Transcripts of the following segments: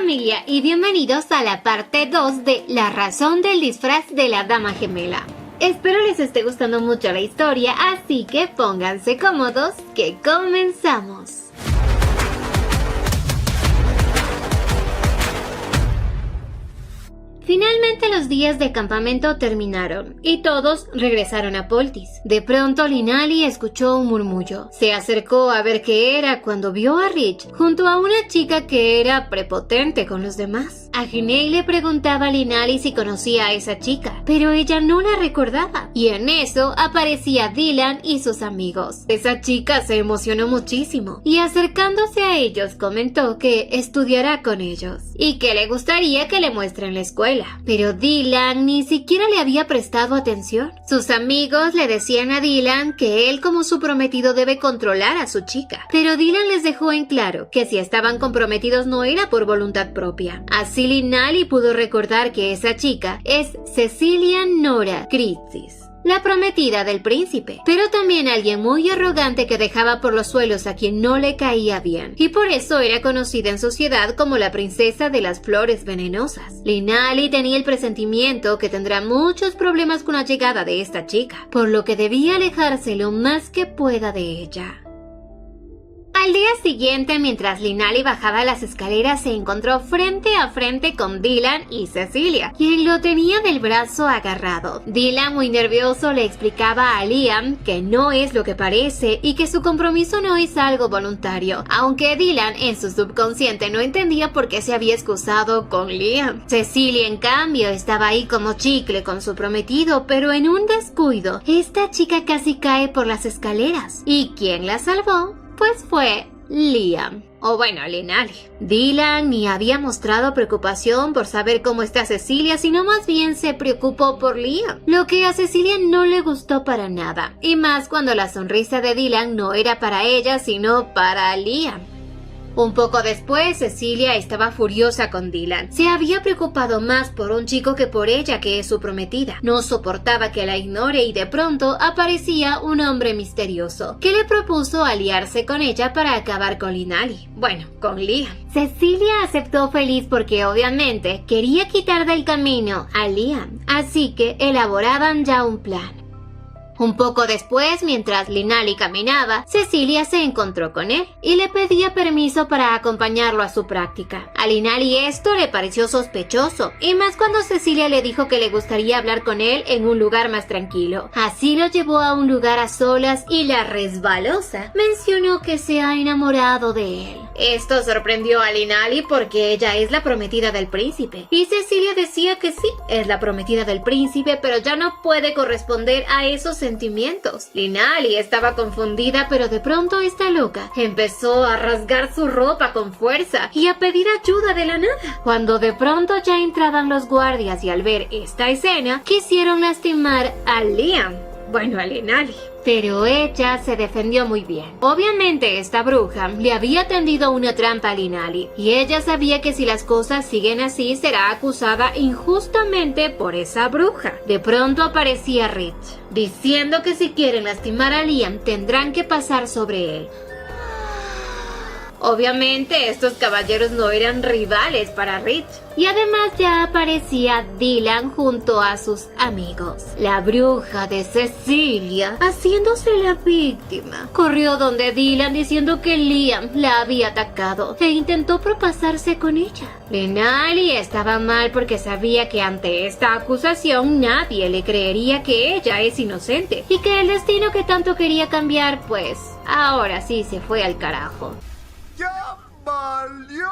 familia y bienvenidos a la parte 2 de La razón del disfraz de la dama gemela. Espero les esté gustando mucho la historia, así que pónganse cómodos que comenzamos. Finalmente los días de campamento terminaron y todos regresaron a Poltis. De pronto Linali escuchó un murmullo. Se acercó a ver qué era cuando vio a Rich junto a una chica que era prepotente con los demás. Aginei le preguntaba a Linali si conocía a esa chica, pero ella no la recordaba. Y en eso aparecía Dylan y sus amigos. Esa chica se emocionó muchísimo y acercándose a ellos comentó que estudiará con ellos y que le gustaría que le muestren la escuela. Pero Dylan ni siquiera le había prestado atención. Sus amigos le decían a Dylan que él como su prometido debe controlar a su chica. Pero Dylan les dejó en claro que si estaban comprometidos no era por voluntad propia. Así Linali pudo recordar que esa chica es Cecilia Nora Critzis, la prometida del príncipe, pero también alguien muy arrogante que dejaba por los suelos a quien no le caía bien, y por eso era conocida en sociedad como la princesa de las flores venenosas. Linali tenía el presentimiento que tendrá muchos problemas con la llegada de esta chica, por lo que debía alejarse lo más que pueda de ella. Al día siguiente, mientras Linali bajaba las escaleras, se encontró frente a frente con Dylan y Cecilia, quien lo tenía del brazo agarrado. Dylan, muy nervioso, le explicaba a Liam que no es lo que parece y que su compromiso no es algo voluntario, aunque Dylan en su subconsciente no entendía por qué se había excusado con Liam. Cecilia, en cambio, estaba ahí como chicle con su prometido, pero en un descuido, esta chica casi cae por las escaleras. ¿Y quién la salvó? Pues fue Liam. O bueno, Linali. Dylan ni había mostrado preocupación por saber cómo está Cecilia, sino más bien se preocupó por Liam, lo que a Cecilia no le gustó para nada, y más cuando la sonrisa de Dylan no era para ella, sino para Liam. Un poco después, Cecilia estaba furiosa con Dylan. Se había preocupado más por un chico que por ella, que es su prometida. No soportaba que la ignore y de pronto aparecía un hombre misterioso que le propuso aliarse con ella para acabar con Linali. Bueno, con Liam. Cecilia aceptó feliz porque obviamente quería quitar del camino a Liam, así que elaboraban ya un plan. Un poco después, mientras Linali caminaba, Cecilia se encontró con él y le pedía permiso para acompañarlo a su práctica. A Linali esto le pareció sospechoso, y más cuando Cecilia le dijo que le gustaría hablar con él en un lugar más tranquilo. Así lo llevó a un lugar a solas y la resbalosa mencionó que se ha enamorado de él. Esto sorprendió a Linali porque ella es la prometida del príncipe, y Cecilia decía que sí, es la prometida del príncipe, pero ya no puede corresponder a esos sentimientos. Linali estaba confundida, pero de pronto esta loca empezó a rasgar su ropa con fuerza y a pedir ayuda de la nada. Cuando de pronto ya entraban los guardias y al ver esta escena quisieron lastimar a Liam. Bueno, a Linali. Pero ella se defendió muy bien. Obviamente esta bruja le había tendido una trampa a Linali y ella sabía que si las cosas siguen así será acusada injustamente por esa bruja. De pronto aparecía Rich, diciendo que si quieren lastimar a Liam tendrán que pasar sobre él. Obviamente estos caballeros no eran rivales para Rich. Y además ya aparecía Dylan junto a sus amigos. La bruja de Cecilia, haciéndose la víctima, corrió donde Dylan diciendo que Liam la había atacado e intentó propasarse con ella. Linali estaba mal porque sabía que ante esta acusación nadie le creería que ella es inocente y que el destino que tanto quería cambiar, pues ahora sí se fue al carajo. ¡Ya valió!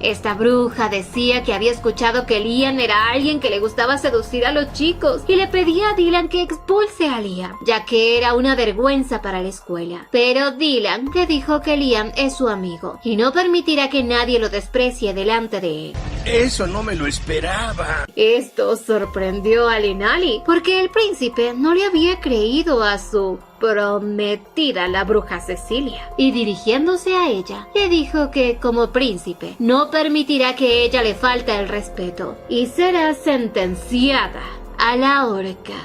Esta bruja decía que había escuchado que Liam era alguien que le gustaba seducir a los chicos y le pedía a Dylan que expulse a Liam, ya que era una vergüenza para la escuela. Pero Dylan le dijo que Liam es su amigo y no permitirá que nadie lo desprecie delante de él. Eso no me lo esperaba. Esto sorprendió a Linali porque el príncipe no le había creído a su prometida, la bruja Cecilia, y dirigiéndose a ella le dijo que como príncipe no permitirá que ella le falte el respeto y será sentenciada a la horca.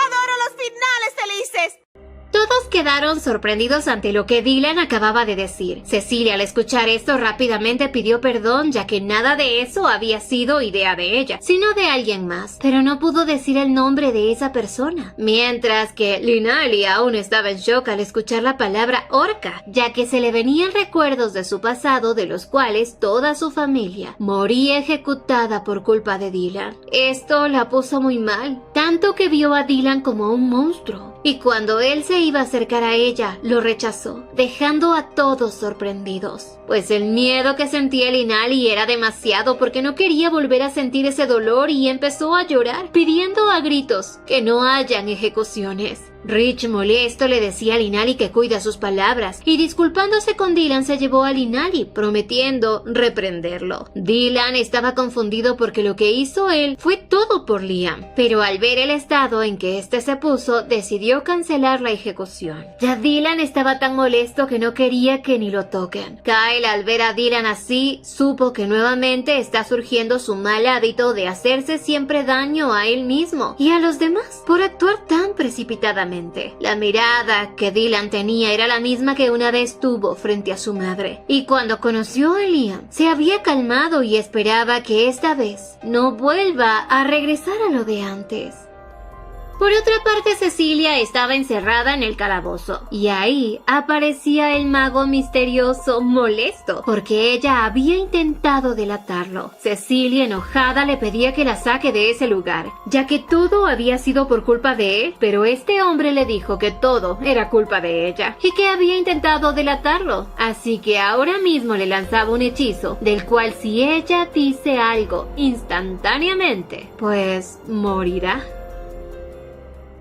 ¡Adoro los finales felices! Todos quedaron sorprendidos ante lo que Dylan acababa de decir. Cecilia, al escuchar esto, rápidamente pidió perdón, ya que nada de eso había sido idea de ella, sino de alguien más, pero no pudo decir el nombre de esa persona. Mientras que Linali aún estaba en shock al escuchar la palabra orca, ya que se le venían recuerdos de su pasado, de los cuales toda su familia moría ejecutada por culpa de Dylan. Esto la puso muy mal, tanto que vio a Dylan como un monstruo, y cuando él se iba a acercar a ella, lo rechazó, dejando a todos sorprendidos, pues el miedo que sentía Linali era demasiado, porque no quería volver a sentir ese dolor y empezó a llorar, pidiendo a gritos que no hayan ejecuciones. Rich, molesto, le decía a Linali que cuida sus palabras, y disculpándose con Dylan se llevó a Linali, prometiendo reprenderlo. Dylan estaba confundido porque lo que hizo él fue todo por Liam, pero al ver el estado en que este se puso, decidió cancelar la ejecución. Ya Dylan estaba tan molesto que no quería que ni lo toquen. Kyle, al ver a Dylan así, supo que nuevamente está surgiendo su mal hábito de hacerse siempre daño a él mismo y a los demás por actuar tan precipitadamente. La mirada que Dylan tenía era la misma que una vez tuvo frente a su madre, y cuando conoció a Liam se había calmado y esperaba que esta vez no vuelva a regresar a lo de antes. Por otra parte, Cecilia estaba encerrada en el calabozo, y ahí aparecía el mago misterioso molesto, porque ella había intentado delatarlo. Cecilia, enojada, le pedía que la saque de ese lugar, ya que todo había sido por culpa de él, pero este hombre le dijo que todo era culpa de ella, y que había intentado delatarlo, así que ahora mismo le lanzaba un hechizo, del cual si ella dice algo instantáneamente, pues morirá.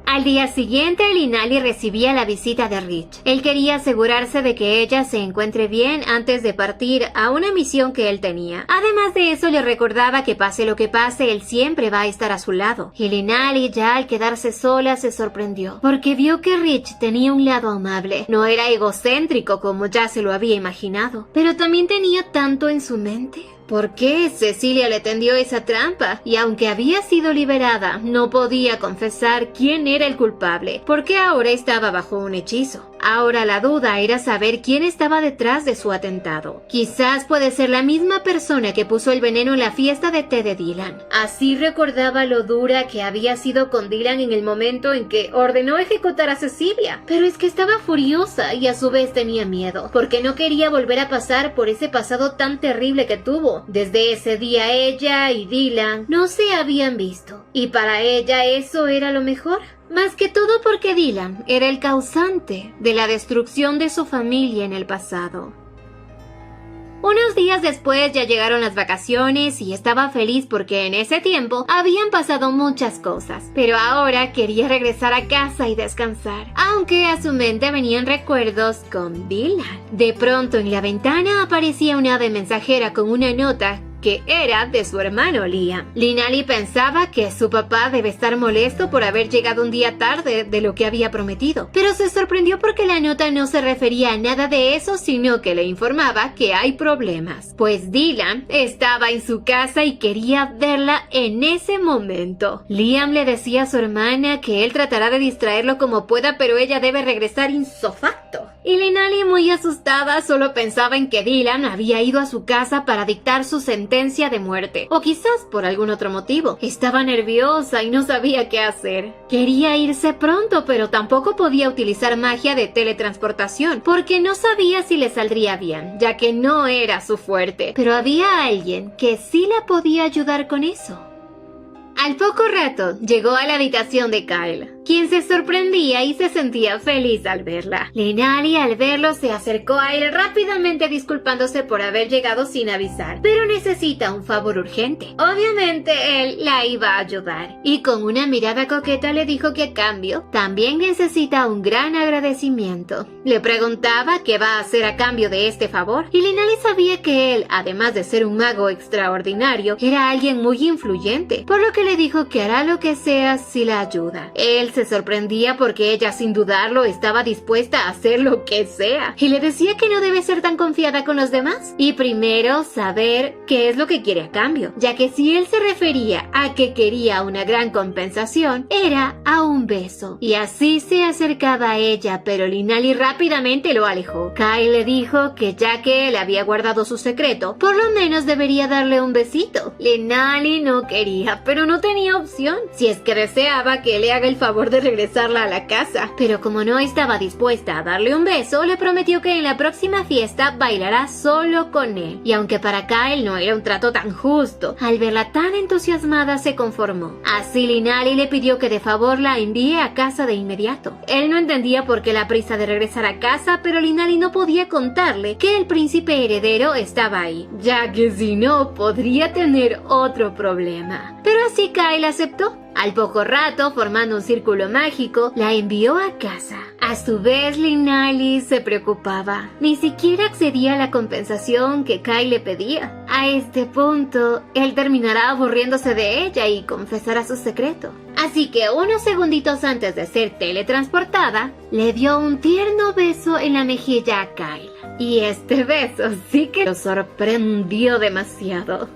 Al día siguiente, Linali recibía la visita de Rich. Él quería asegurarse de que ella se encuentre bien antes de partir a una misión que él tenía. Además de eso, le recordaba que pase lo que pase, él siempre va a estar a su lado. Y Linali, ya al quedarse sola, se sorprendió, porque vio que Rich tenía un lado amable. No era egocéntrico como ya se lo había imaginado, pero también tenía tanto en su mente. ¿Por qué Cecilia le tendió esa trampa? Y aunque había sido liberada, no podía confesar quién era el culpable, porque ahora estaba bajo un hechizo. Ahora la duda era saber quién estaba detrás de su atentado. Quizás puede ser la misma persona que puso el veneno en la fiesta de té de Dylan. Así recordaba lo dura que había sido con Dylan en el momento en que ordenó ejecutar a Cecilia. Pero es que estaba furiosa y a su vez tenía miedo, porque no quería volver a pasar por ese pasado tan terrible que tuvo. Desde ese día ella y Dylan no se habían visto, y para ella eso era lo mejor. Más que todo porque Dylan era el causante de la destrucción de su familia en el pasado. Unos días después ya llegaron las vacaciones y estaba feliz porque en ese tiempo habían pasado muchas cosas, pero ahora quería regresar a casa y descansar, aunque a su mente venían recuerdos con Dylan. De pronto en la ventana aparecía una ave mensajera con una nota que era de su hermano Liam. Linali pensaba que su papá debe estar molesto por haber llegado un día tarde de lo que había prometido, pero se sorprendió porque la nota no se refería a nada de eso, sino que le informaba que hay problemas, pues Dylan estaba en su casa y quería verla en ese momento. Liam le decía a su hermana que él tratará de distraerlo como pueda, pero ella debe regresar insofacto. Y Linali, muy asustada, solo pensaba en que Dylan había ido a su casa para dictar su sentencia de muerte, o quizás por algún otro motivo. Estaba nerviosa y no sabía qué hacer. Quería irse pronto, pero tampoco podía utilizar magia de teletransportación, porque no sabía si le saldría bien, ya que no era su fuerte. Pero había alguien que sí la podía ayudar con eso. Al poco rato, llegó a la habitación de Kyle, quien se sorprendía y se sentía feliz al verla. Linali, al verlo, se acercó a él rápidamente disculpándose por haber llegado sin avisar, pero necesita un favor urgente. Obviamente, él la iba a ayudar, y con una mirada coqueta le dijo que a cambio, también necesita un gran agradecimiento. Le preguntaba qué va a hacer a cambio de este favor, y Linali sabía que él, además de ser un mago extraordinario, era alguien muy influyente, por lo que le dijo que hará lo que sea si la ayuda. Él se sorprendía porque ella sin dudarlo estaba dispuesta a hacer lo que sea y le decía que no debe ser tan confiada con los demás y primero saber qué es lo que quiere a cambio, ya que si él se refería a que quería una gran compensación, era a un beso. Y así se acercaba a ella, pero Linali rápidamente lo alejó. Kyle le dijo que ya que él había guardado su secreto, por lo menos debería darle un besito. Linali no quería, pero no tenía opción, si es que deseaba que le haga el favor de regresarla a la casa. Pero como no estaba dispuesta a darle un beso, le prometió que en la próxima fiesta bailará solo con él. Y aunque para Kyle no era un trato tan justo, al verla tan entusiasmada se conformó. Así Linali le pidió que de favor la envíe a casa de inmediato. Él no entendía por qué la prisa de regresar a casa, pero Linali no podía contarle que el príncipe heredero estaba ahí, ya que si no podría tener otro problema. Pero así Kyle aceptó. Al poco rato, formando un círculo mágico, la envió a casa. A su vez, Linali se preocupaba. Ni siquiera accedía a la compensación que Kyle le pedía. A este punto, él terminará aburriéndose de ella y confesará su secreto. Así que unos segunditos antes de ser teletransportada, le dio un tierno beso en la mejilla a Kyle. Y este beso sí que lo sorprendió demasiado.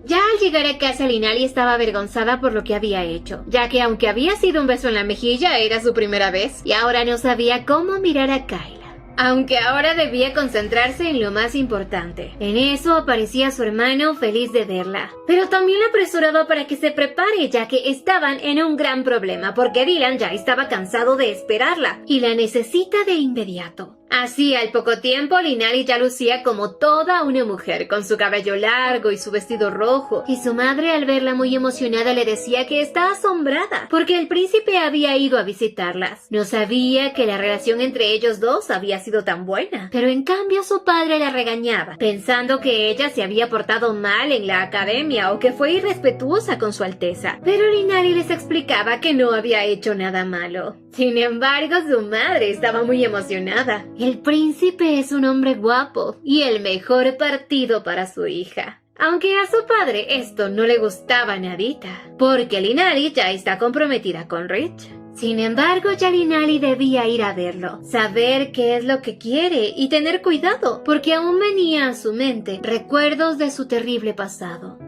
Ya al llegar a casa, Linali estaba avergonzada por lo que había hecho, ya que aunque había sido un beso en la mejilla, era su primera vez, y ahora no sabía cómo mirar a Kyle. Aunque ahora debía concentrarse en lo más importante. En eso aparecía su hermano feliz de verla, pero también la apresuraba para que se prepare, ya que estaban en un gran problema, porque Dylan ya estaba cansado de esperarla y la necesita de inmediato. Así, al poco tiempo, Linali ya lucía como toda una mujer, con su cabello largo y su vestido rojo, y su madre al verla muy emocionada le decía que está asombrada, porque el príncipe había ido a visitarlas. No sabía que la relación entre ellos dos había sido tan buena, pero en cambio su padre la regañaba, pensando que ella se había portado mal en la academia o que fue irrespetuosa con su alteza. Pero Linali les explicaba que no había hecho nada malo. Sin embargo, su madre estaba muy emocionada. El príncipe es un hombre guapo y el mejor partido para su hija. Aunque a su padre esto no le gustaba nadita, porque Linali ya está comprometida con Rich. Sin embargo, ya Linali debía ir a verlo, saber qué es lo que quiere y tener cuidado, porque aún venía a su mente recuerdos de su terrible pasado.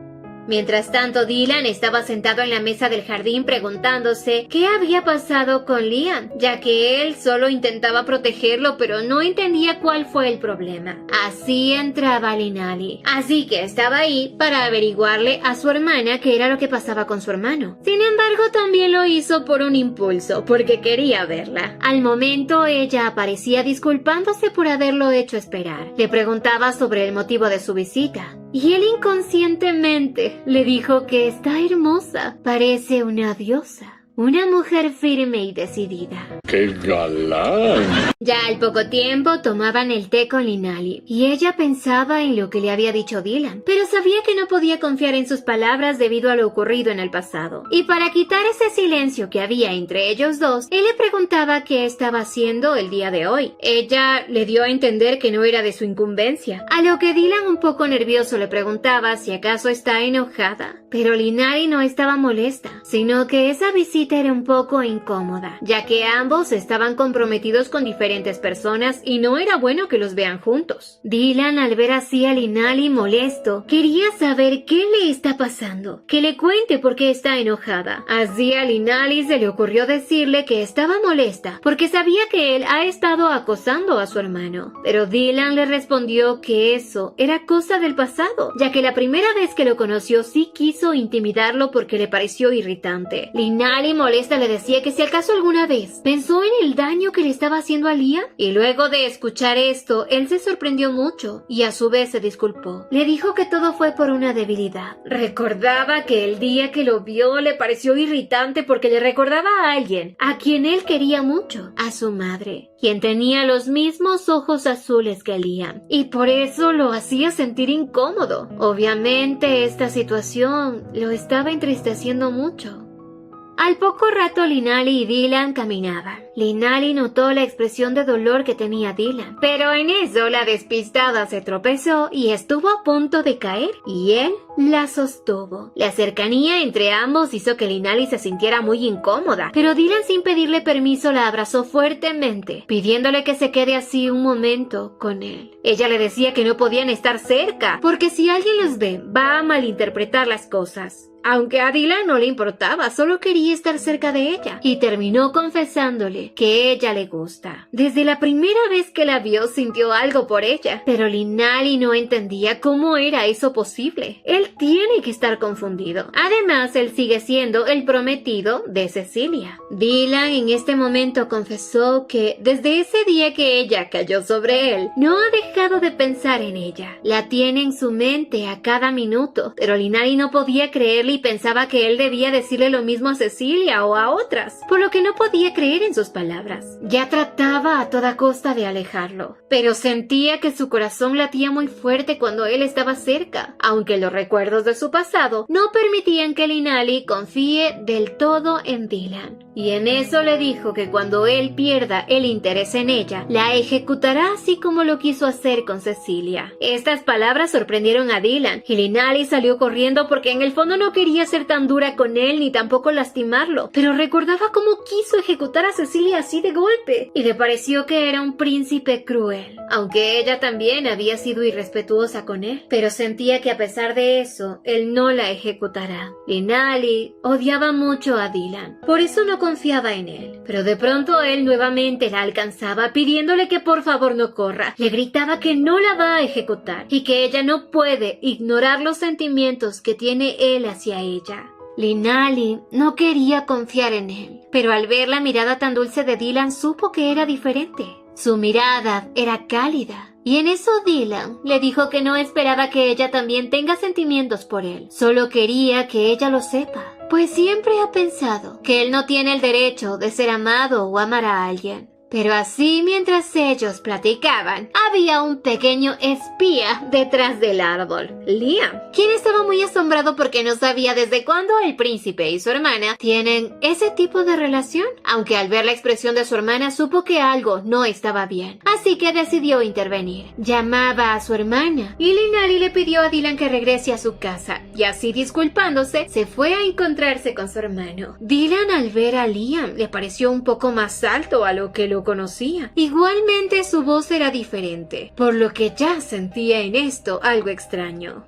Mientras tanto, Dylan estaba sentado en la mesa del jardín preguntándose qué había pasado con Liam, ya que él solo intentaba protegerlo pero no entendía cuál fue el problema. Así entraba Linali, así que estaba ahí para averiguarle a su hermana qué era lo que pasaba con su hermano. Sin embargo, también lo hizo por un impulso, porque quería verla. Al momento, ella aparecía disculpándose por haberlo hecho esperar. Le preguntaba sobre el motivo de su visita. Y él inconscientemente le dijo que está hermosa, parece una diosa. Una mujer firme y decidida. ¡Qué galán! Ya al poco tiempo tomaban el té con Linali, y ella pensaba en lo que le había dicho Dylan, pero sabía que no podía confiar en sus palabras debido a lo ocurrido en el pasado. Y para quitar ese silencio que había entre ellos dos, él le preguntaba qué estaba haciendo el día de hoy. Ella le dio a entender que no era de su incumbencia, a lo que Dylan, un poco nervioso, le preguntaba si acaso está enojada. Pero Linali no estaba molesta, sino que esa visita era un poco incómoda, ya que ambos estaban comprometidos con diferentes personas y no era bueno que los vean juntos. Dylan, al ver así a Linali molesto, quería saber qué le está pasando, que le cuente por qué está enojada. Así a Linali se le ocurrió decirle que estaba molesta porque sabía que él ha estado acosando a su hermano, pero Dylan le respondió que eso era cosa del pasado, ya que la primera vez que lo conoció sí quiso intimidarlo porque le pareció irritante. Linali molesta le decía que si acaso alguna vez pensó en el daño que le estaba haciendo a Liam, y luego de escuchar esto, él se sorprendió mucho y a su vez se disculpó. Le dijo que todo fue por una debilidad. Recordaba que el día que lo vio le pareció irritante porque le recordaba a alguien a quien él quería mucho, a su madre, quien tenía los mismos ojos azules que Liam, y por eso lo hacía sentir incómodo. Obviamente esta situación lo estaba entristeciendo mucho. Al poco rato Linali y Dylan caminaban, Linali notó la expresión de dolor que tenía Dylan, pero en eso la despistada se tropezó y estuvo a punto de caer, y él la sostuvo. La cercanía entre ambos hizo que Linali se sintiera muy incómoda, pero Dylan, sin pedirle permiso, la abrazó fuertemente, pidiéndole que se quede así un momento con él. Ella le decía que no podían estar cerca, porque si alguien los ve, va a malinterpretar las cosas. Aunque a Dylan no le importaba, solo quería estar cerca de ella, y terminó confesándole que ella le gusta. Desde la primera vez que la vio sintió algo por ella, pero Linali no entendía cómo era eso posible. Él tiene que estar confundido. Además, él sigue siendo el prometido de Cecilia. Dylan en este momento confesó que desde ese día que ella cayó sobre él, no ha dejado de pensar en ella. La tiene en su mente a cada minuto, pero Linali no podía creerle y pensaba que él debía decirle lo mismo a Cecilia o a otras, por lo que no podía creer en sus palabras. Ya trataba a toda costa de alejarlo, pero sentía que su corazón latía muy fuerte cuando él estaba cerca, aunque los recuerdos de su pasado no permitían que Linali confíe del todo en Dylan. Y en eso le dijo que cuando él pierda el interés en ella, la ejecutará así como lo quiso hacer con Cecilia. Estas palabras sorprendieron a Dylan, y Linali salió corriendo porque en el fondo no quería ser tan dura con él ni tampoco lastimarlo, pero recordaba cómo quiso ejecutar a Cecilia así de golpe, y le pareció que era un príncipe cruel, aunque ella también había sido irrespetuosa con él, pero sentía que a pesar de eso, él no la ejecutará. Linali odiaba mucho a Dylan, por eso no confiaba en él, pero de pronto él nuevamente la alcanzaba pidiéndole que por favor no corra. Le gritaba que no la va a ejecutar y que ella no puede ignorar los sentimientos que tiene él hacia ella. Linali no quería confiar en él, pero al ver la mirada tan dulce de Dylan supo que era diferente. Su mirada era cálida. Y en eso Dylan le dijo que no esperaba que ella también tenga sentimientos por él, solo quería que ella lo sepa, pues siempre ha pensado que él no tiene el derecho de ser amado o amar a alguien. Pero así, mientras ellos platicaban, había un pequeño espía detrás del árbol, Liam, quien estaba muy asombrado porque no sabía desde cuándo el príncipe y su hermana tienen ese tipo de relación, aunque al ver la expresión de su hermana supo que algo no estaba bien, así que decidió intervenir. Llamaba a su hermana y Linali le pidió a Dylan que regrese a su casa, y así disculpándose, se fue a encontrarse con su hermano. Dylan, al ver a Liam, le pareció un poco más alto a lo que lo conocía. Igualmente su voz era diferente, por lo que ya sentía en esto algo extraño.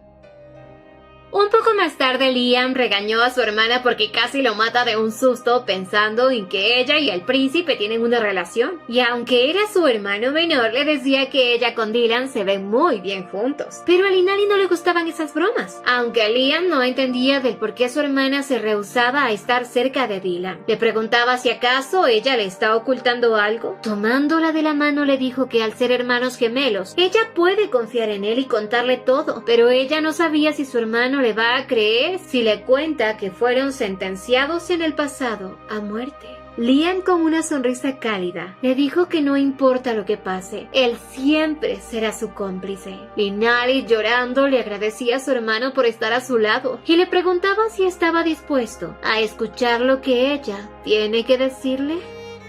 Un poco más tarde, Liam regañó a su hermana porque casi lo mata de un susto pensando en que ella y el príncipe tienen una relación. Y aunque era su hermano menor, le decía que ella con Dylan se ven muy bien juntos. Pero a Linali no le gustaban esas bromas, aunque Liam no entendía del por qué su hermana se rehusaba a estar cerca de Dylan. Le preguntaba si acaso ella le está ocultando algo. Tomándola de la mano le dijo que al ser hermanos gemelos, ella puede confiar en él y contarle todo, pero ella no sabía si su hermano le va a creer si le cuenta que fueron sentenciados en el pasado a muerte. Liam, con una sonrisa cálida, le dijo que no importa lo que pase, él siempre será su cómplice. Linali, llorando, le agradecía a su hermano por estar a su lado y le preguntaba si estaba dispuesto a escuchar lo que ella tiene que decirle.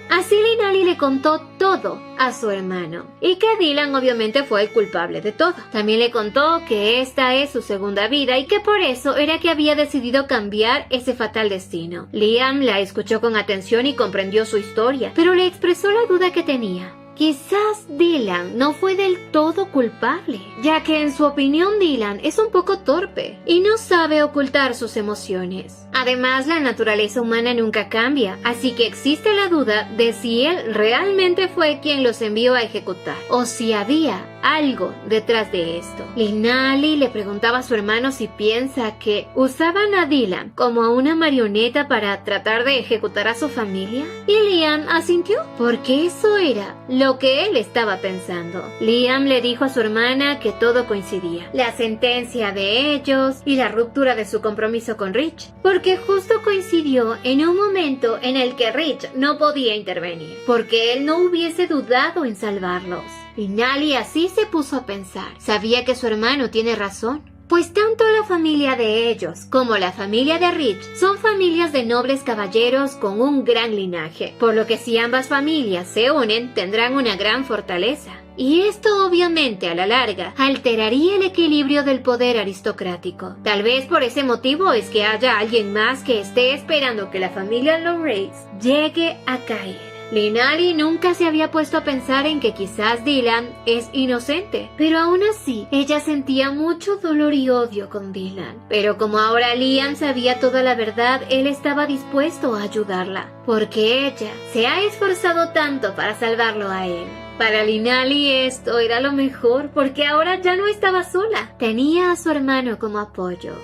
Así Linali le contó todo a su hermano, y que Dylan obviamente fue el culpable de todo. También le contó que esta es su segunda vida y que por eso era que había decidido cambiar ese fatal destino. Liam la escuchó con atención y comprendió su historia, pero le expresó la duda que tenía. Quizás Dylan no fue del todo culpable, ya que en su opinión Dylan es un poco torpe y no sabe ocultar sus emociones. Además, la naturaleza humana nunca cambia, así que existe la duda de si él realmente fue quien los envió a ejecutar, o si había algo detrás de esto. Linali le preguntaba a su hermano si piensa que usaban a Dylan como a una marioneta para tratar de ejecutar a su familia, y Liam asintió, porque eso era lo que él estaba pensando. Liam le dijo a su hermana que todo coincidía, la sentencia de ellos y la ruptura de su compromiso con Rich, porque justo coincidió en un momento en el que Rich no podía intervenir, porque él no hubiese dudado en salvarlos. Linali así se puso a pensar. Sabía que su hermano tiene razón. pues tanto la familia de ellos como la familia de Rich son familias de nobles caballeros con un gran linaje, por lo que si ambas familias se unen tendrán una gran fortaleza. Y esto obviamente a la larga alteraría el equilibrio del poder aristocrático. Tal vez por ese motivo es que haya alguien más que esté esperando que la familia Lovelace llegue a caer. Linali nunca se había puesto a pensar en que quizás Dylan es inocente, pero aún así ella sentía mucho dolor y odio con Dylan. Pero como ahora Liam sabía toda la verdad, él estaba dispuesto a ayudarla, porque ella se ha esforzado tanto para salvarlo a él. Para Linali esto era lo mejor, porque ahora ya no estaba sola. Tenía a su hermano como apoyo.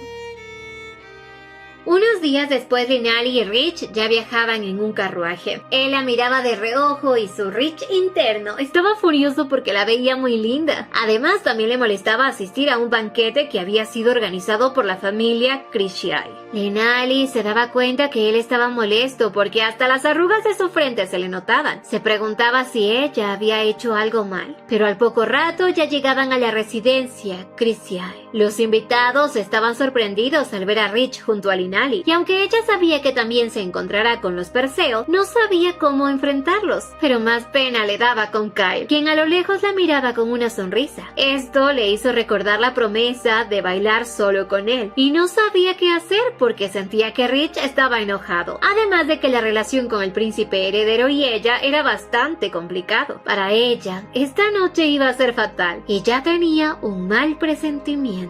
Unos días después, Linali y Rich ya viajaban en un carruaje. Él la miraba de reojo y su Rich interno estaba furioso porque la veía muy linda. Además, también le molestaba asistir a un banquete que había sido organizado por la familia Crishay. Linali se daba cuenta que él estaba molesto porque hasta las arrugas de su frente se le notaban. Se preguntaba si ella había hecho algo mal. Pero al poco rato ya llegaban a la residencia Crishay. Los invitados estaban sorprendidos al ver a Rich junto a Linali, y aunque ella sabía que también se encontrará con los Perseo, no sabía cómo enfrentarlos. Pero más pena le daba con Kyle, quien a lo lejos la miraba con una sonrisa. Esto le hizo recordar la promesa de bailar solo con él, y no sabía qué hacer porque sentía que Rich estaba enojado, además de que la relación con el príncipe heredero y ella era bastante complicado. Para ella, esta noche iba a ser fatal, y ya tenía un mal presentimiento.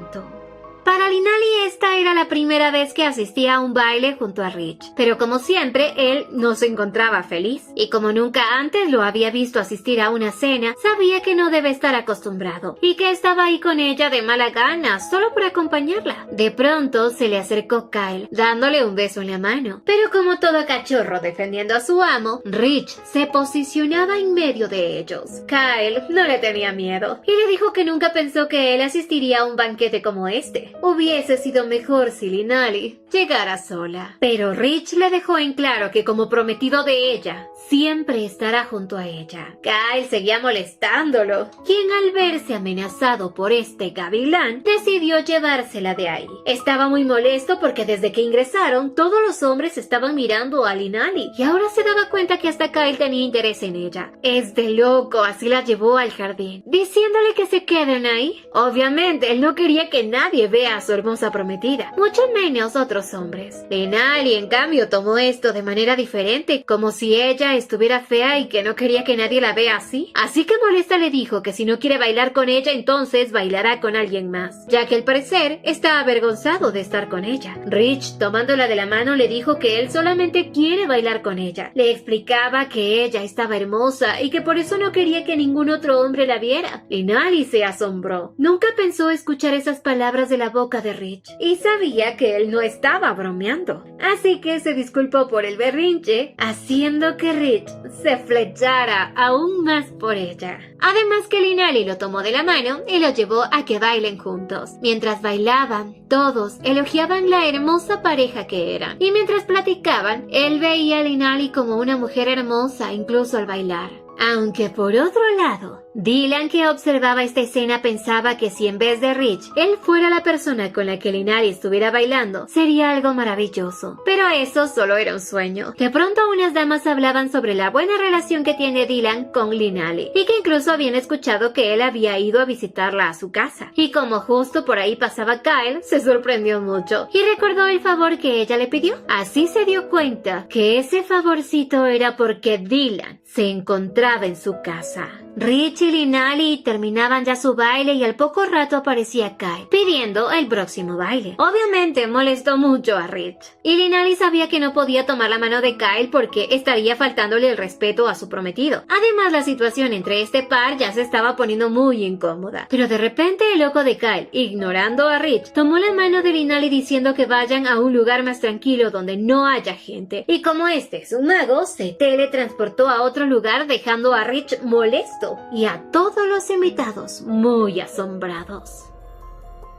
Para Linali esta era la primera vez que asistía a un baile junto a Rich, pero como siempre él no se encontraba feliz, y como nunca antes lo había visto asistir a una cena, sabía que no debe estar acostumbrado, y que estaba ahí con ella de mala gana, solo por acompañarla. De pronto se le acercó Kyle, dándole un beso en la mano, pero como todo cachorro defendiendo a su amo, Rich se posicionaba en medio de ellos. Kyle no le tenía miedo, y le dijo que nunca pensó que él asistiría a un banquete como este. Hubiese sido mejor si Linali llegara sola. Pero Rich le dejó en claro que como prometido de ella, siempre estará junto a ella. Kyle seguía molestándolo, quien al verse amenazado por este gavilán, decidió llevársela de ahí. Estaba muy molesto porque desde que ingresaron, todos los hombres estaban mirando a Linali, y ahora se daba cuenta que hasta Kyle tenía interés en ella. Es de loco, así la llevó al jardín, diciéndole que se queden ahí. Obviamente, él no quería que nadie vea a su hermosa prometida, mucho menos otros hombres. Linali, en cambio, tomó esto de manera diferente, como si ella estuviera fea y que no quería que nadie la vea así. Así que molesta le dijo que si no quiere bailar con ella, entonces bailará con alguien más, ya que al parecer está avergonzado de estar con ella. Rich, tomándola de la mano, le dijo que él solamente quiere bailar con ella. Le explicaba que ella estaba hermosa y que por eso no quería que ningún otro hombre la viera. Linali se asombró. Nunca pensó escuchar esas palabras de la boca de Rich, y sabía que él no estaba bromeando. Así que se disculpó por el berrinche, haciendo que Rich se flechara aún más por ella. Además que Linali lo tomó de la mano y lo llevó a que bailen juntos. Mientras bailaban, todos elogiaban la hermosa pareja que eran, y mientras platicaban, él veía a Linali como una mujer hermosa incluso al bailar. Aunque por otro lado, Dylan, que observaba esta escena, pensaba que si en vez de Rich, él fuera la persona con la que Linali estuviera bailando, sería algo maravilloso. Pero eso solo era un sueño. De pronto unas damas hablaban sobre la buena relación que tiene Dylan con Linali, y que incluso habían escuchado que él había ido a visitarla a su casa. Y como justo por ahí pasaba Kyle, se sorprendió mucho, y recordó el favor que ella le pidió. Así se dio cuenta que ese favorcito era porque Dylan se encontraba en su casa. Rich y Linali terminaban ya su baile y al poco rato aparecía Kyle, pidiendo el próximo baile. Obviamente molestó mucho a Rich, y Linali sabía que no podía tomar la mano de Kyle porque estaría faltándole el respeto a su prometido. Además, la situación entre este par ya se estaba poniendo muy incómoda. Pero de repente el loco de Kyle, ignorando a Rich, tomó la mano de Linali diciendo que vayan a un lugar más tranquilo donde no haya gente. Y como este es un mago, se teletransportó a otro lugar dejando a Rich molesto y a todos los invitados muy asombrados.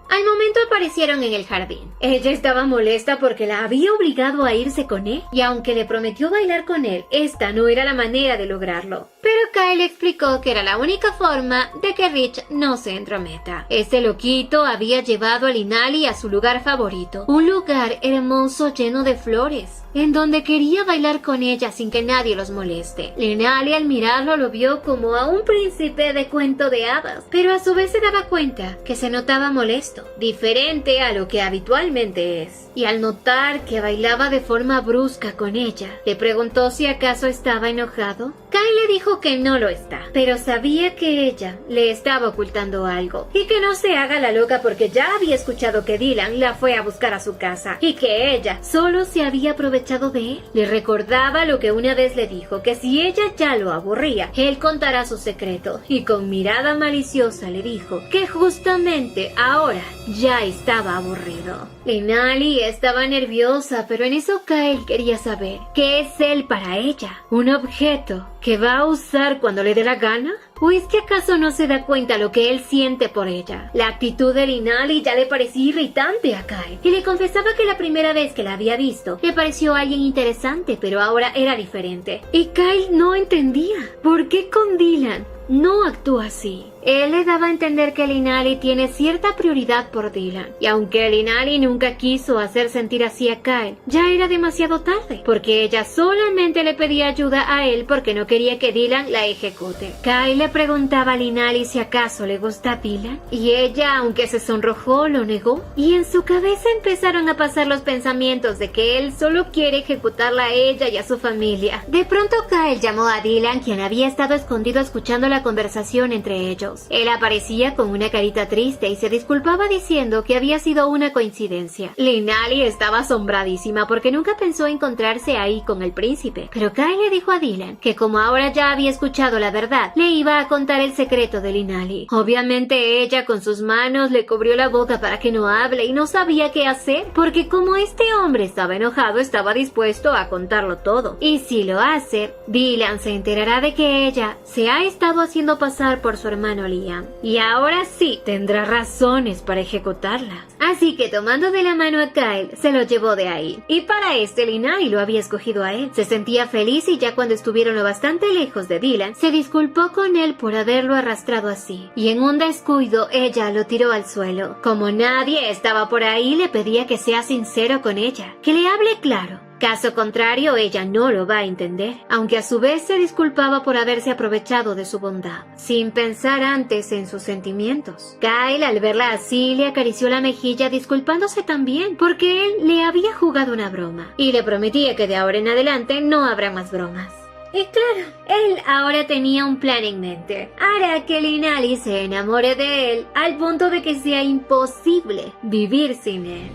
Al momento aparecieron en el jardín. Ella estaba molesta porque la había obligado a irse con él, y aunque le prometió bailar con él, esta no era la manera de lograrlo. Pero Kyle explicó que era la única forma de que Rich no se entrometa. Ese loquito había llevado a Linali a su lugar favorito, un lugar hermoso lleno de flores, en donde quería bailar con ella sin que nadie los moleste. Linali al mirarlo lo vio como a un príncipe de cuento de hadas, pero a su vez se daba cuenta que se notaba molesto, diferente a lo que habitualmente es. Y al notar que bailaba de forma brusca con ella, le preguntó si acaso estaba enojado. Kyle le dijo que no lo está, pero sabía que ella le estaba ocultando algo, y que no se haga la loca porque ya había escuchado que Dylan la fue a buscar a su casa, y que ella solo se había aprovechado de él. Le recordaba lo que una vez le dijo, que si ella ya lo aburría, él contará su secreto, y con mirada maliciosa le dijo que justamente ahora ya estaba aburrido. Linali estaba nerviosa, pero en eso Kyle quería saber ¿qué es él para ella? ¿Un objeto que va a usar cuando le dé la gana? ¿O es que acaso no se da cuenta lo que él siente por ella? La actitud de Linali ya le parecía irritante a Kyle, y le confesaba que la primera vez que la había visto le pareció alguien interesante, pero ahora era diferente. Y Kyle no entendía por qué con Dylan no actúa así. Él le daba a entender que Linali tiene cierta prioridad por Dylan, y aunque Linali nunca quiso hacer sentir así a Kyle, ya era demasiado tarde, porque ella solamente le pedía ayuda a él porque no quería que Dylan la ejecute. Kyle le preguntaba a Linali si acaso le gusta Dylan, y ella, aunque se sonrojó, lo negó, y en su cabeza empezaron a pasar los pensamientos de que él solo quiere ejecutarla a ella y a su familia. De pronto Kyle llamó a Dylan, quien había estado escondido escuchando la conversación entre ellos. Él aparecía con una carita triste y se disculpaba diciendo que había sido una coincidencia. Linali estaba asombradísima porque nunca pensó encontrarse ahí con el príncipe, pero Kyle le dijo a Dylan que como ahora ya había escuchado la verdad, le iba a contar el secreto de Linali. Obviamente ella con sus manos le cubrió la boca para que no hable y no sabía qué hacer, porque como este hombre estaba enojado, estaba dispuesto a contarlo todo. Y si lo hace, Dylan se enterará de que ella se ha estado haciendo pasar por su hermano Liam, y ahora sí tendrá razones para ejecutarla. Así que tomando de la mano a Kyle, se lo llevó de ahí. Y para Linali lo había escogido a él. Se sentía feliz y ya cuando estuvieron lo bastante lejos de Dylan, se disculpó con él por haberlo arrastrado así. Y en un descuido, ella lo tiró al suelo. Como nadie estaba por ahí, le pedía que sea sincero con ella, que le hable claro. Caso contrario, ella no lo va a entender, aunque a su vez se disculpaba por haberse aprovechado de su bondad, sin pensar antes en sus sentimientos. Kyle, al verla así, le acarició la mejilla disculpándose también, porque él le había jugado una broma, y le prometía que de ahora en adelante no habrá más bromas. Y claro, él ahora tenía un plan en mente. Hará que Linali se enamore de él al punto de que sea imposible vivir sin él.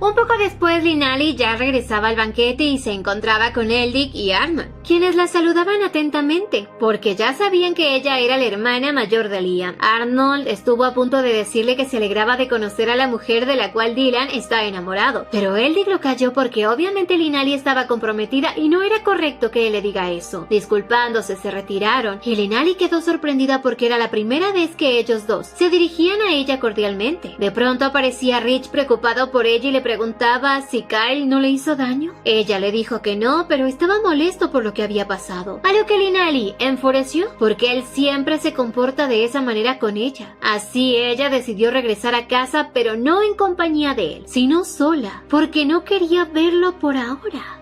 Un poco después, Linali ya regresaba al banquete y se encontraba con Eldick y Armand, quienes la saludaban atentamente, porque ya sabían que ella era la hermana mayor de Liam. Arnold estuvo a punto de decirle que se alegraba de conocer a la mujer de la cual Dylan está enamorado, pero Eldick lo calló porque obviamente Linali estaba comprometida y no era correcto que él le diga eso. Disculpándose, se retiraron, y Linali quedó sorprendida porque era la primera vez que ellos dos se dirigían a ella cordialmente. De pronto aparecía Rich preocupado por ella y le preguntaba si Kyle no le hizo daño. Ella le dijo que no, pero estaba molesto por lo que había pasado, a lo que Linali enfureció porque él siempre se comporta de esa manera con ella. Así ella decidió regresar a casa, pero no en compañía de él, sino sola, porque no quería verlo por ahora.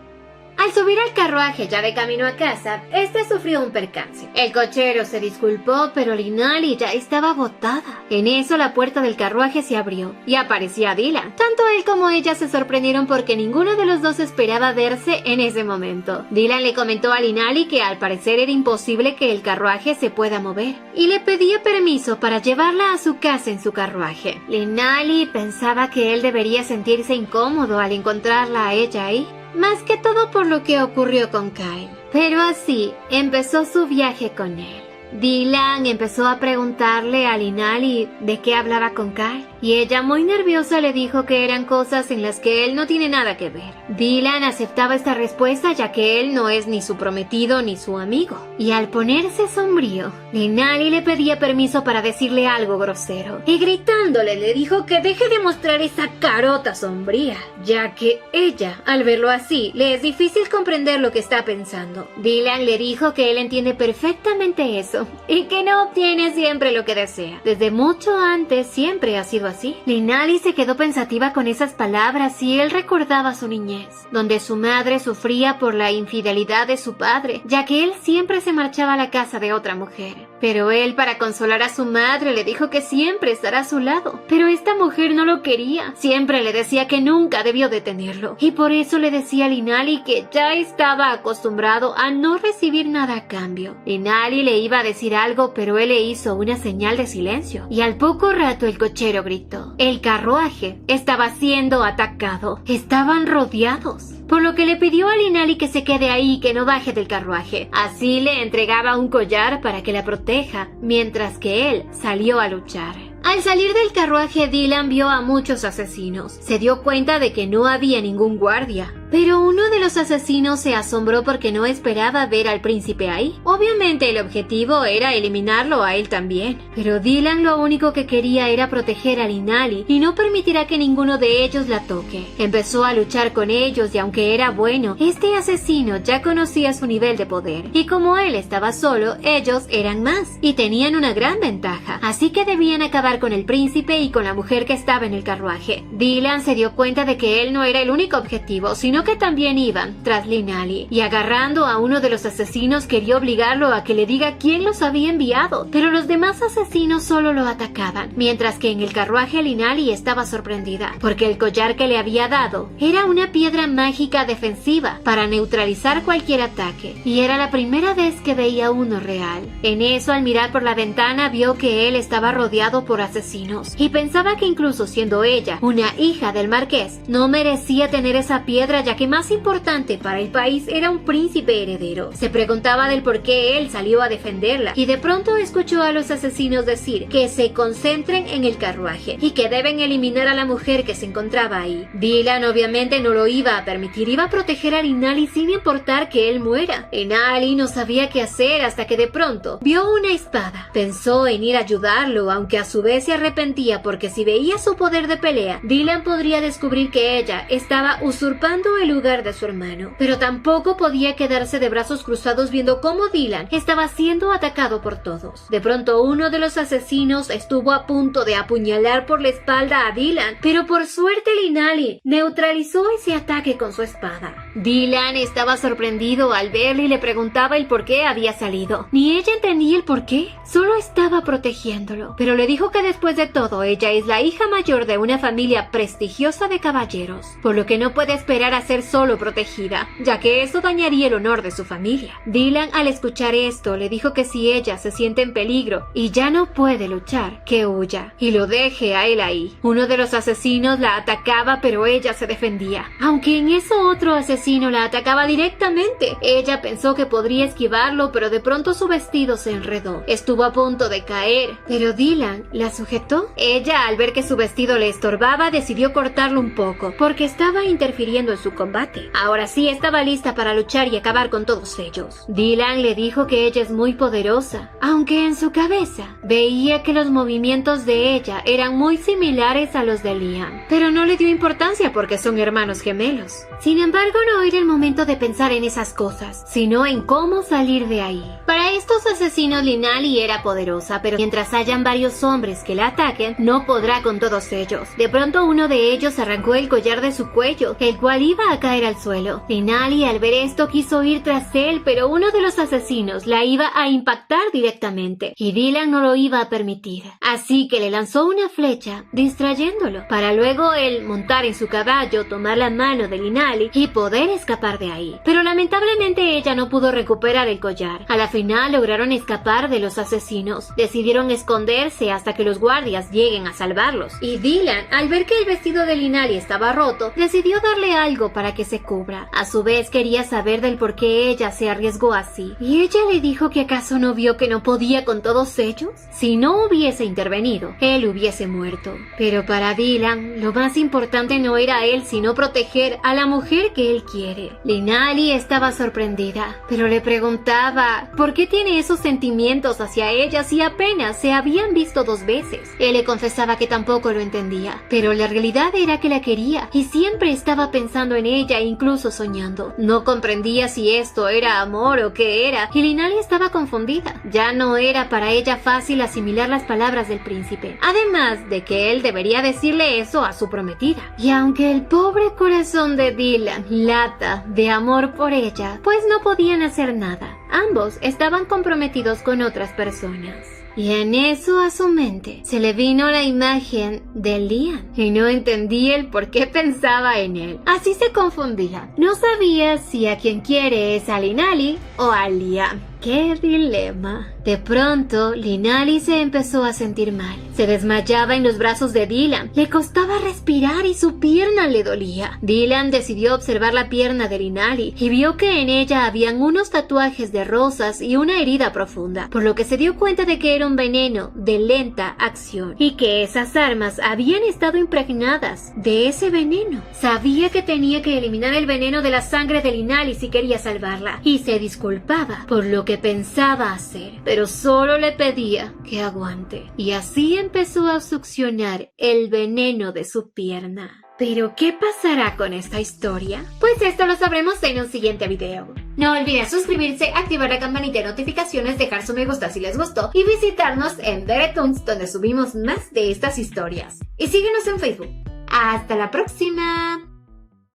Al subir al carruaje ya de camino a casa, este sufrió un percance. El cochero se disculpó, pero Linali ya estaba agotada. En eso la puerta del carruaje se abrió y aparecía Dylan. Tanto él como ella se sorprendieron porque ninguno de los dos esperaba verse en ese momento. Dylan le comentó a Linali que al parecer era imposible que el carruaje se pueda mover y le pedía permiso para llevarla a su casa en su carruaje. Linali pensaba que él debería sentirse incómodo al encontrarla a ella ahí, más que todo por lo que ocurrió con Kyle. Pero así empezó su viaje con él. Dylan empezó a preguntarle a Linali de qué hablaba con Kyle, y ella muy nerviosa le dijo que eran cosas en las que él no tiene nada que ver. Dylan aceptaba esta respuesta ya que él no es ni su prometido ni su amigo. Y al ponerse sombrío, Linali le pedía permiso para decirle algo grosero, y gritándole le dijo que deje de mostrar esa carota sombría, ya que ella, al verlo así, le es difícil comprender lo que está pensando. Dylan le dijo que él entiende perfectamente eso, y que no obtiene siempre lo que desea. Desde mucho antes siempre ha sido así. Linali se quedó pensativa con esas palabras y él recordaba su niñez, donde su madre sufría por la infidelidad de su padre, ya que él siempre se marchaba a la casa de otra mujer. Pero él, para consolar a su madre, le dijo que siempre estará a su lado. Pero esta mujer no lo quería. Siempre le decía que nunca debió detenerlo. Y por eso le decía a Linali que ya estaba acostumbrado a no recibir nada a cambio. Linali le iba a decir algo, pero él le hizo una señal de silencio. Y al poco rato el cochero gritó. El carruaje estaba siendo atacado. Estaban rodeados. Por lo que le pidió a Linali que se quede ahí y que no baje del carruaje. Así le entregaba un collar para que la proteja, mientras que él salió a luchar. Al salir del carruaje, Dylan vio a muchos asesinos. Se dio cuenta de que no había ningún guardia. Pero uno de los asesinos se asombró porque no esperaba ver al príncipe ahí. Obviamente el objetivo era eliminarlo a él también. Pero Dylan lo único que quería era proteger a Linali y no permitirá que ninguno de ellos la toque. Empezó a luchar con ellos y aunque era bueno, este asesino ya conocía su nivel de poder. Y como él estaba solo, ellos eran más y tenían una gran ventaja. Así que debían acabar con el príncipe y con la mujer que estaba en el carruaje. Dylan se dio cuenta de que él no era el único objetivo, sino que también iban tras Linali, y agarrando a uno de los asesinos quería obligarlo a que le diga quién los había enviado, pero los demás asesinos solo lo atacaban, mientras que en el carruaje Linali estaba sorprendida, porque el collar que le había dado era una piedra mágica defensiva para neutralizar cualquier ataque, y era la primera vez que veía uno real. En eso, al mirar por la ventana, vio que él estaba rodeado por asesinos, y pensaba que incluso siendo ella una hija del marqués, no merecía tener esa piedra, ya que más importante para el país era un príncipe heredero. Se preguntaba del por qué él salió a defenderla, y de pronto escuchó a los asesinos decir que se concentren en el carruaje y que deben eliminar a la mujer que se encontraba ahí. Dylan obviamente no lo iba a permitir, iba a proteger a Linali sin importar que él muera. Linali no sabía qué hacer hasta que de pronto vio una espada. Pensó en ir a ayudarlo, aunque a su vez se arrepentía porque si veía su poder de pelea, Dylan podría descubrir que ella estaba usurpando el lugar de su hermano. Pero tampoco podía quedarse de brazos cruzados viendo cómo Dylan estaba siendo atacado por todos. De pronto uno de los asesinos estuvo a punto de apuñalar por la espalda a Dylan, pero por suerte Linali neutralizó ese ataque con su espada. Dylan estaba sorprendido al verle y le preguntaba el por qué había salido. Ni ella entendía el por qué, solo estaba protegiéndolo. Pero le dijo que después de todo ella es la hija mayor de una familia prestigiosa de caballeros, por lo que no puede esperar a ser solo protegida, ya que eso dañaría el honor de su familia. Dylan, al escuchar esto, le dijo que si ella se siente en peligro y ya no puede luchar, que huya y lo deje a él ahí. Uno de los asesinos la atacaba, pero ella se defendía. Aunque en eso otro asesino la atacaba directamente, ella pensó que podría esquivarlo, pero de pronto su vestido se enredó. Estuvo a punto de caer, pero Dylan la sujetó. Ella, al ver que su vestido le estorbaba, decidió cortarlo un poco, porque estaba interfiriendo en su combate. Ahora sí estaba lista para luchar y acabar con todos ellos. Dylan le dijo que ella es muy poderosa, aunque en su cabeza veía que los movimientos de ella eran muy similares a los de Liam, pero no le dio importancia porque son hermanos gemelos. Sin embargo, no era el momento de pensar en esas cosas, sino en cómo salir de ahí. Para estos asesinos, Linali era poderosa, pero mientras hayan varios hombres que la ataquen, no podrá con todos ellos. De pronto uno de ellos arrancó el collar de su cuello, el cual iba a caer al suelo. Linali, al ver esto, quiso ir tras él, pero uno de los asesinos la iba a impactar directamente, y Dylan no lo iba a permitir. Así que le lanzó una flecha, distrayéndolo, para luego él montar en su caballo, tomar la mano de Linali y poder escapar de ahí. Pero lamentablemente ella no pudo recuperar el collar. A la final lograron escapar de los asesinos. Decidieron esconderse hasta que que los guardias lleguen a salvarlos. Y Dylan, al ver que el vestido de Linali estaba roto, decidió darle algo para que se cubra. A su vez quería saber del por qué ella se arriesgó así. Y ella le dijo que acaso no vio que no podía con todos ellos. Si no hubiese intervenido, él hubiese muerto. Pero para Dylan, lo más importante no era él, sino proteger a la mujer que él quiere. Linali estaba sorprendida, pero le preguntaba ¿por qué tiene esos sentimientos hacia ella si apenas se habían visto 2 veces? Él le confesaba que tampoco lo entendía, pero la realidad era que la quería y siempre estaba pensando en ella, incluso soñando. No comprendía si esto era amor o qué era, y Linali estaba confundida. Ya no era para ella fácil asimilar las palabras del príncipe, además de que él debería decirle eso a su prometida. Y aunque el pobre corazón de Dylan lata de amor por ella, pues no podían hacer nada. Ambos estaban comprometidos con otras personas. Y en eso a su mente se le vino la imagen de Liam y no entendía el por qué pensaba en él. Así se confundía. No sabía si a quien quiere es a Linali o a Liam. ¡Qué dilema! De pronto, Linali se empezó a sentir mal. Se desmayaba en los brazos de Dylan. Le costaba respirar y su pierna le dolía. Dylan decidió observar la pierna de Linali y vio que en ella habían unos tatuajes de rosas y una herida profunda, por lo que se dio cuenta de que era un veneno de lenta acción y que esas armas habían estado impregnadas de ese veneno. Sabía que tenía que eliminar el veneno de la sangre de Linali si quería salvarla y se disculpaba por lo que pensaba hacer, pero solo le pedía que aguante. Y así empezó a succionar el veneno de su pierna. ¿Pero qué pasará con esta historia? Pues esto lo sabremos en un siguiente video. No olviden suscribirse, activar la campanita de notificaciones, dejar su me gusta si les gustó y visitarnos en Deretoons, donde subimos más de estas historias. Y síguenos en Facebook. ¡Hasta la próxima!